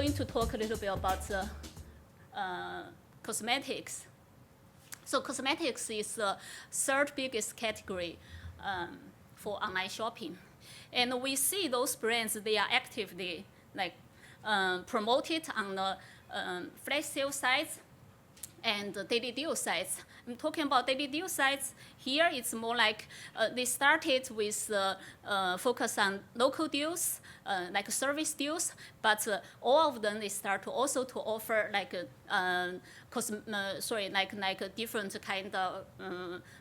going to talk a little bit about cosmetics. So cosmetics is the third biggest category for online shopping. And we see those brands, they are actively promoted on the flash sale sites and the daily deal sites. I'm talking about daily deal sites. Here it's more like they started with focus on local deals, like service deals, but all of them they start to also to offer like a different kind of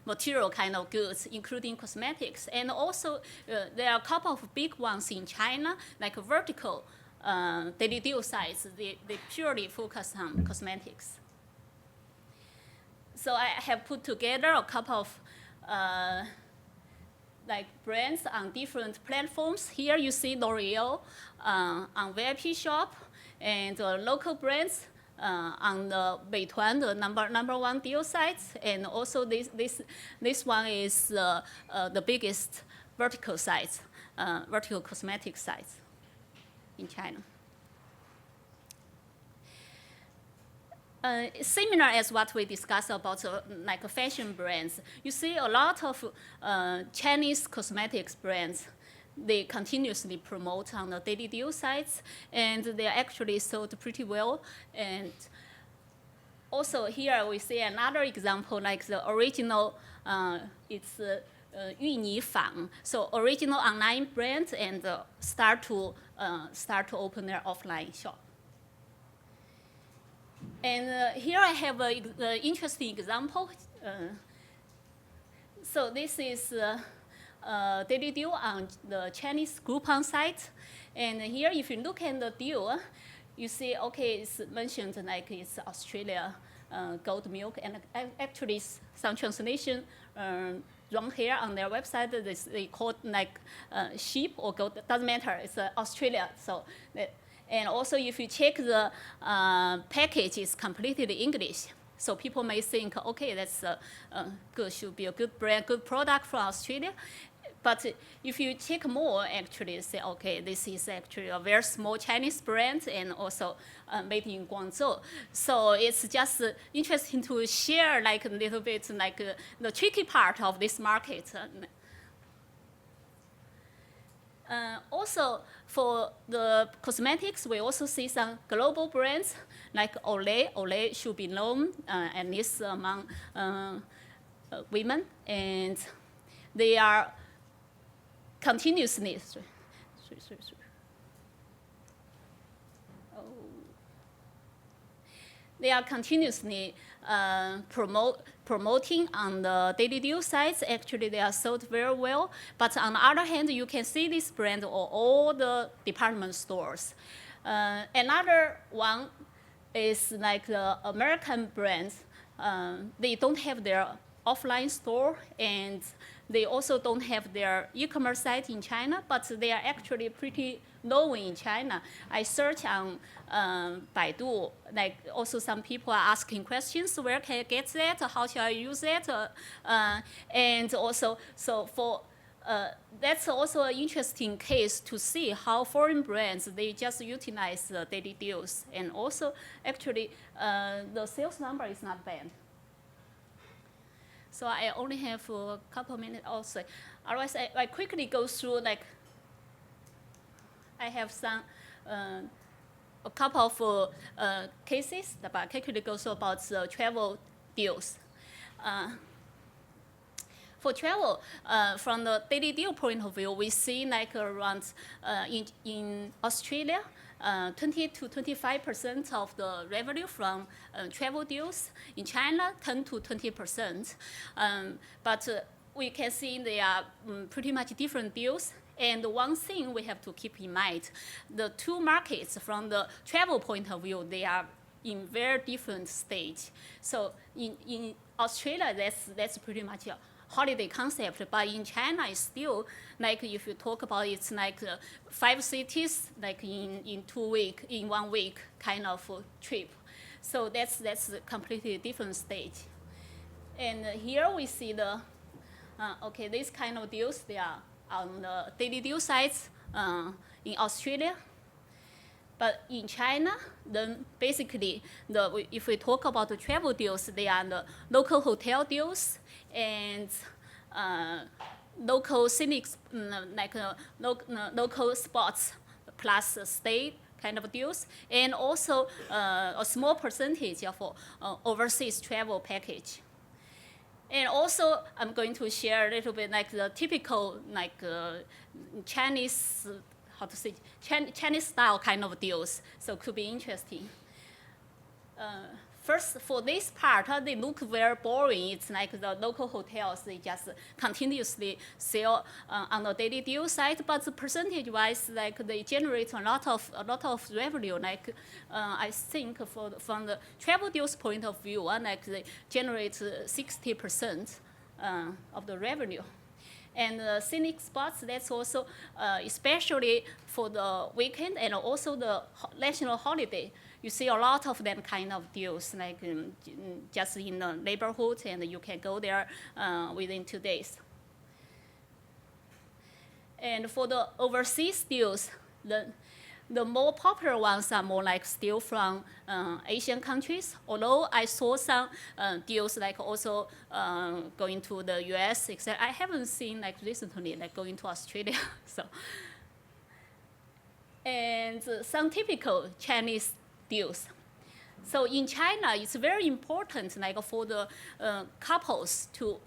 material kind of goods, including cosmetics. And also there are a couple of big ones in China, like vertical daily deal sites. They purely focus on cosmetics. So I have put together a couple of brands on different platforms. Here you see L'Oreal on Vipshop, and local brands on the Meituan, the number one deal sites, and also this one is the biggest vertical sites, vertical cosmetic sites in China. Similar as what we discussed about like fashion brands, you see a lot of Chinese cosmetics brands. They continuously promote on the daily deal sites, and they are actually sold pretty well. And also here we see another example, like the original, it's Yuni Fang, so original online brand, and start to open their offline shop. And here I have an interesting example. So this is daily deal on the Chinese Groupon site. And here, if you look at the deal, you see, okay, it's mentioned like it's Australia goat milk. And actually, some translation wrong here on their website. They call it like sheep or goat. Doesn't matter. It's Australia. So. And also, if you check the package, it's completely English. So people may think, okay, that's good, should be a good brand, good product from Australia. But if you check more, actually say, okay, this is actually a very small Chinese brand and also made in Guangzhou. So it's just interesting to share like a little bit like the tricky part of this market. Also, for the cosmetics, we also see some global brands like Olay. Olay should be known, at least among women, and they are continuously. They are continuously promoting on the daily deal sites. Actually, they are sold very well. But on the other hand, you can see this brand on all the department stores. Another one is like the American brands. They don't have their offline store, and they also don't have their e-commerce site in China, but they are actually pretty known in China. I search on Baidu, like also some people are asking questions, where can I get that? How shall I use that? And also, so for that's also an interesting case to see how foreign brands, they just utilize the daily deals. And also, actually, the sales number is not bad. So I only have a couple minutes also. Otherwise, I quickly go through, like, I have some, a couple of cases, but I quickly go through about travel deals. For travel, from the daily deal point of view, we see like around, in Australia, 20 to 25% of the revenue from travel deals. In China, 10 to 20%. But we can see they are pretty much different deals. And one thing we have to keep in mind, the two markets from the travel point of view, they are in very different stage. So in Australia, that's pretty much a holiday concept, but in China, it's still like if you talk about it's like 5 cities, like in 2 weeks, in 1 week kind of trip. So that's a completely different stage. And here we see the, okay, these kind of deals, they are on the daily deal sites in Australia. But in China, then basically, if we talk about the travel deals, they are the local hotel deals and local scenic, like local spots plus stay kind of deals, and also a small percentage of overseas travel package. And also, I'm going to share a little bit like the typical Chinese, Chinese style kind of deals. So could be interesting. First, for this part, they look very boring. It's like the local hotels, they just continuously sell on the daily deal side, but percentage-wise, like they generate a lot of revenue. Like I think from the travel deals point of view, like they generate 60% of the revenue. And scenic spots, that's also especially for the weekend and also the national holiday. You see a lot of that kind of deals, like just in the neighborhood, and you can go there within 2 days. And for the overseas deals, the more popular ones are more like still from Asian countries, although I saw some deals like also going to the US, except I haven't seen like recently like going to Australia. So, and some typical Chinese deals. So in China, it's very important like for the couples to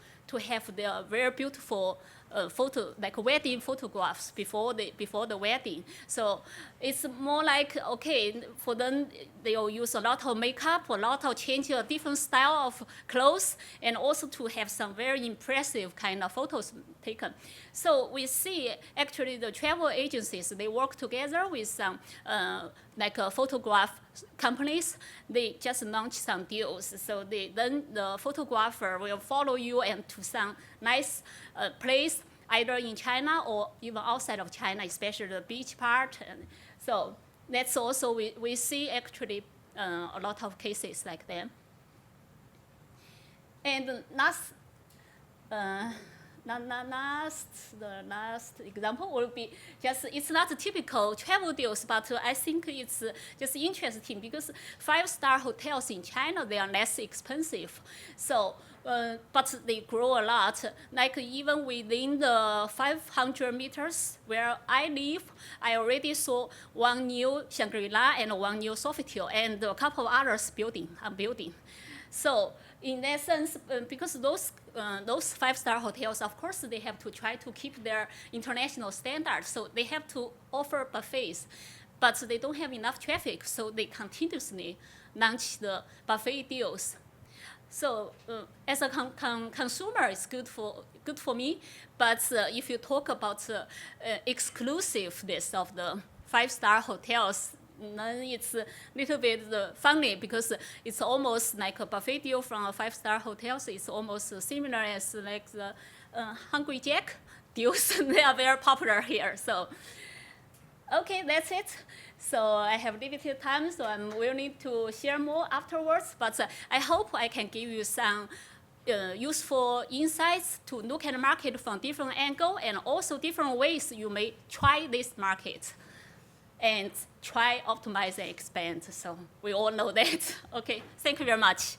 have their very beautiful like wedding photographs before the wedding. So it's more like, okay, for them, they'll use a lot of makeup, a lot of change a different style of clothes, and also to have some very impressive kind of photos taken. So we see actually the travel agencies, they work together with some like photograph companies. They just launch some deals. So then the photographer will follow you and to some nice place, either in China or even outside of China, especially the beach part. And so that's also, we see actually a lot of cases like that. And the last example will be just, it's not a typical travel deals, but I think it's just interesting because 5-star hotels in China, they are less expensive. So, but they grow a lot. Like even within the 500 meters where I live, I already saw one new Shangri-La and one new Sofitel and a couple of others building. So in that sense, because those 5-star hotels, of course, they have to try to keep their international standards. So they have to offer buffets, but they don't have enough traffic, so they continuously launch the buffet deals. So as a consumer, it's good for me. But if you talk about exclusiveness of the 5-star hotels, then it's a little bit funny because it's almost like a buffet deal from a 5-star hotel. So it's almost similar as like the Hungry Jack deals. They are very popular here. So, okay, that's it. So I have limited time, so I'm willing to share more afterwards. But I hope I can give you some useful insights to look at the market from different angles and also different ways you may try this market and try optimize and expand. So we all know that. Okay, thank you very much.